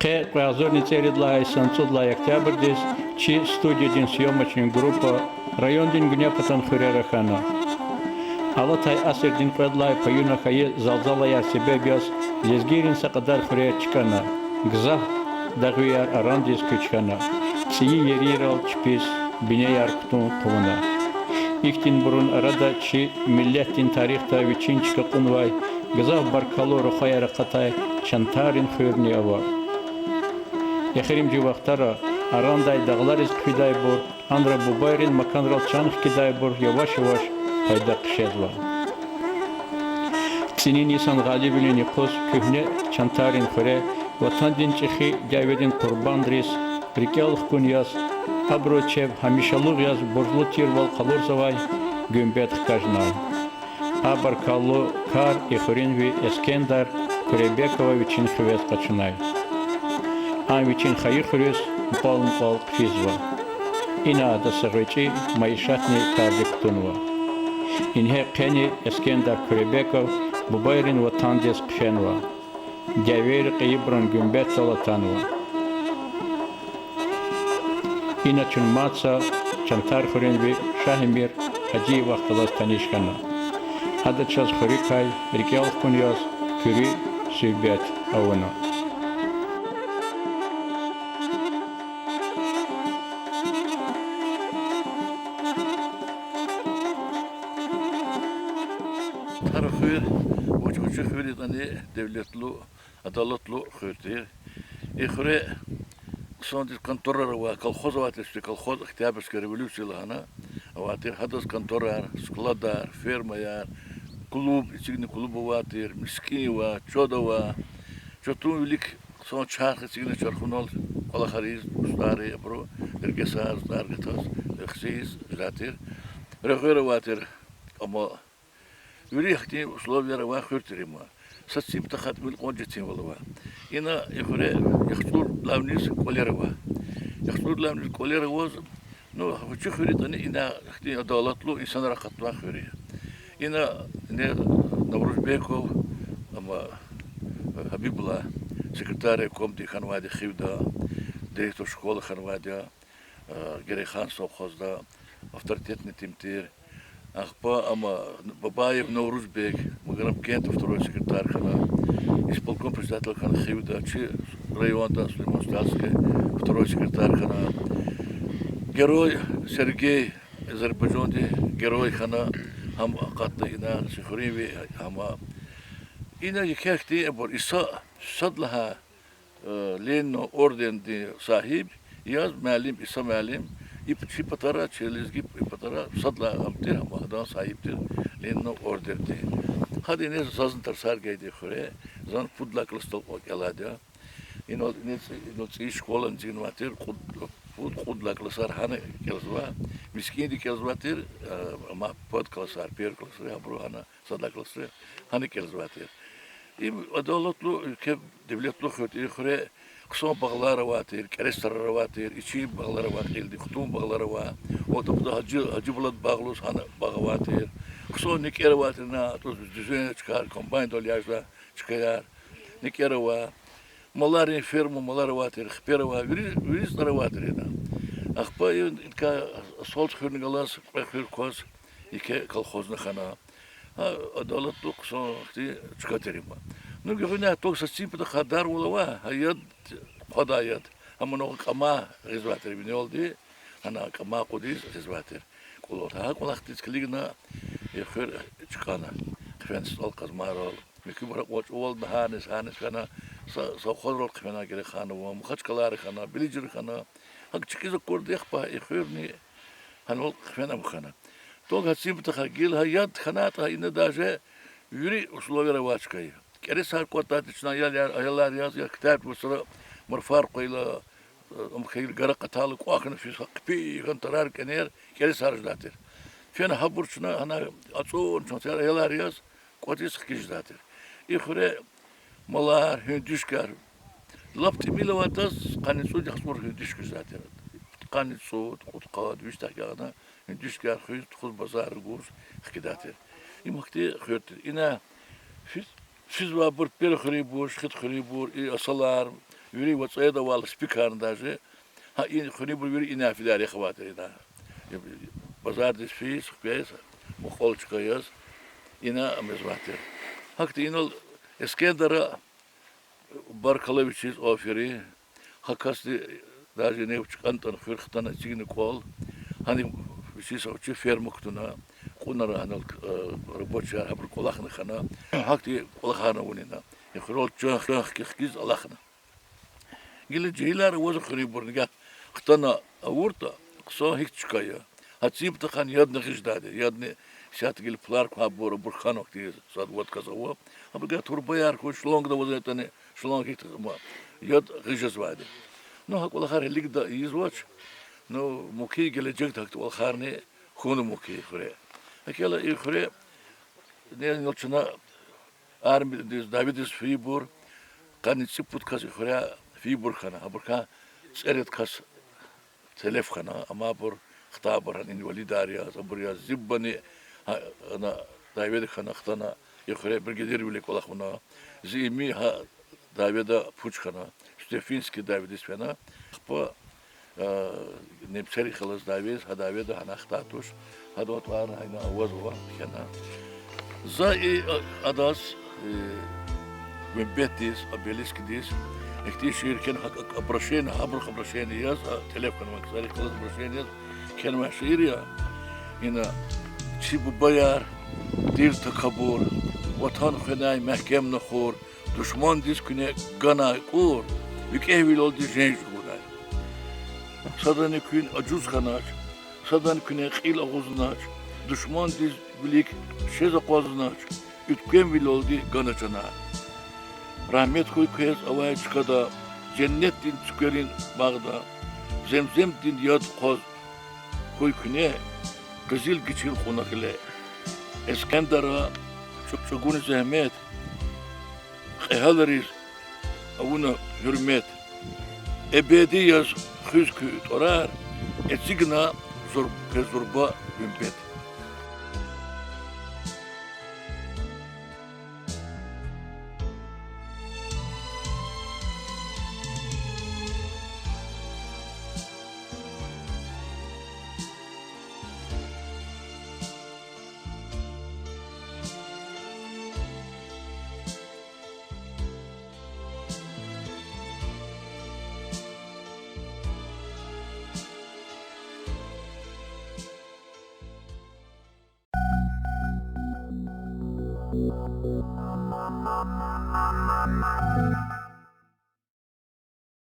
Квазорни церидла Санцудла Октябрь дес чи студия дин съемочная группа район дин гуня патан хурерахана. Алатай асер дин квадлай паюна хае залзала я себе бяс лезгирин сакадар хурячкана. Гза дагуяр арандис кючкана. Ции ерирал чпис бине ярктун кувана. Ихтин бурун арада чи миллеттин тарихта вичинчка кунвай гза баркало рухаяра катай чантарин хурни ава. Яхерим живахтара арандай дағларис кидай бур, андра бубайрин маканрал чанх кидай бур, яваш пайда кшезва. Цинин исан галибилин иқос кюхне чантарин хуре, ватандин чихи дяведин курбандрис, рикялых куньяс, аброчев хамишалуг яз борзлу тирвал қалурзавай, гюмбет хкажнай. Абар калу кар и хуринви эскендар, Куребекова вичин хвес качунай. Вичин хаихурис пал кфизва. Ина дасагвичи маишатни кардиктунва. Инхе кени эскендар Куребеков бубайрин ватандес кфенва. Дявер кибран гюмбет салатанва. Ина чун маца чантар хуринви шахимир хаджи вахталас танишкана. Ада час хурикай рикял куньяс кюри сюбет авана. Tarafı uçucu hürriyetini devletli, adaletli hürriyet. İhre son kontorar ve kolhoz vaatesi kolhoz ihtiyacı revolüsyonlarına vaatır hadas kontorar, skladar, firmalar, klub, içinde klubu vaatır, miski var, çoda var. Çotun ülik son çarkı içinde çarkınol kalahariz, ustarı, bro, dergesaz, dargetas, eksiz, zatir. Rehber vaatır ama وريحتي условия روا خيرتريما ساتسيم تخات من قنجتين والله هنا يخرى يخطر لامنيس كوليروا يخطر لامنيس كوليروا نو وش خيرتني هنا اختي عدالت له انسان رقت ما خيري هنا نوروز بيكو اما حبيب الله سكرتاري كومتي خانوادي خيودا ديريكتور شكولا خانوادي جري خان совхозда авторитетный тимтир Ахпа, ама Бабаев Наурузбек, Магарам Кентов, второй секретарь хана, исполком председатель хана Хивда, Чи района Слимонстальской, второй секретарь хана, герой Сергей Азербайджане, герой хана, хам Акатна Ина, Сихуриви, хама. Ина якхти абор Иса Садлаха Лено орден ди сахиб, яз малим Иса малим, İpçi patara, çelizgi patara, sadla amtir ama adam sahiptir. Lenno orderdi. Hadi ne zazın tarsar gaydi khore, zan pudla klastol okaladı. İno ne şkolan cinvatir, pudla klasar hane kelzva, miskindi kelzvatir, ama pod klasar, per klasar, abru hana sadla klasar, hane kelzvatir. Adaletli ke devletli khore Kısa bağları vardır, keresler vardır, içi bağları var, geldi kutum bağları var. O da hacı bulat bağlus hani bağı vardır. Kısa nikere vardır na, düzene çıkar, kombine dolyajla çıkar. Nikere var. Malların firma malları vardır, xperi var, virüsleri vardır yine. Akbayın ilka sol çıkırını galas, bakır koz, iki kolxozna xana. Adaletli kısa çıkartırım. Ну, говорят, то, что симпа хадар улова, hayat ходает. А много кама резватер бинолди, она кама кудис резватер. Кулот, а кулахтис клигна, ехер чкана. Хвенс ал казмарол. Мики барак воч ол ханес хана. Со ходрол хвена гере хана, мухачкалар хана, билижер хана. Хак чикиза корд яхпа ехерни ханол хвена мхана. То симпа хагил hayat ханата ина даже юри условия равачкай. Keresar kota dışına ayarlar yaz ya kitap bu sıra marfark ile amkhil gara qatalı kuakın fi qpi gantarar kener keresar zater. Fena haburçuna ana atson çonser ayarlar yaz kotis skiş zater. İxre malar hündüşkar. Lapti milavatas qanisu jasmur hündüşkar zater. Qanisu qutqad viştakana hündüşkar khüz khuz bazar gus xidater. İmakti khürt ina Siz var bir xribur, şit xribur, asalar, Yürü vatsaya da valı spikarın daşı. Ha in khuni bu yürü inafidar ya xavatiri da. Pazartesi fi sıkıyız. O kol çıkıyoruz. İna mezvatir. Hakti inol Eskender'a Barkaloviçiz oferi. Hakasti daşı ne çıkantan hırktan çigini kol. Hani bir şey savcı fermuktuna. Kunara hanal roboçlar habur kolakını khana. Hakti kolakana unina. Ykhirol çah kiskiz alakna. Gili ceylar vozu khuni burniga. Xtana avurta qso hiç çıkıyor. Hatsip de kan yadne khijdade. Yadne şat gil plar kwa bor burkhanok diye sad vot kazawa. Ama ga turbayar ko shlong da vozu tane shlong hiç ma. Yad khijaz vade. No hak wala khar lig da izwach. No muki gelecek taktı wal kharne khunu muki khore. Akela khore ne nolchuna armi Davidis Fibur kan siput kas khore Fibur khana aburka seret kas telef khana ama bur خطابر ان وليداريا صبريا زبني انا دايفيد خنا اختنا يخري برجدير وليك ولا خنا زي مي ها دايفيدا بوش خنا ستيفينسكي دايفيد اسفنا خبا نبسري خلاص دايفيد ها دايفيدا هنا اختاتوش هذا وطوار هنا وزوا خنا زي اداس من بيتيس ابيليسك ديس اكتيش يركن حق ابرشين عبر خبرشين ياز تليفون مكساري خلاص برشين ياز kelime şiir ya yine çibu bayar dil takabur vatan xenay mehkem nakhur düşman disküne gana kur yük evil oldu jenj kuray sadan kün acuz kanaç sadan küne xil ağuznaç düşman diz bilik şez ağuznaç ütkem vil oldu gana çana rahmet koy kez avay çıkada cennet din çıkarın bağda zemzem din yad qoz koykune kızıl geçil konakle Eskender'a çok zahmet hayaleriz avuna hürmet ebedi yaz hüzkü torar etsigna zorba ümbet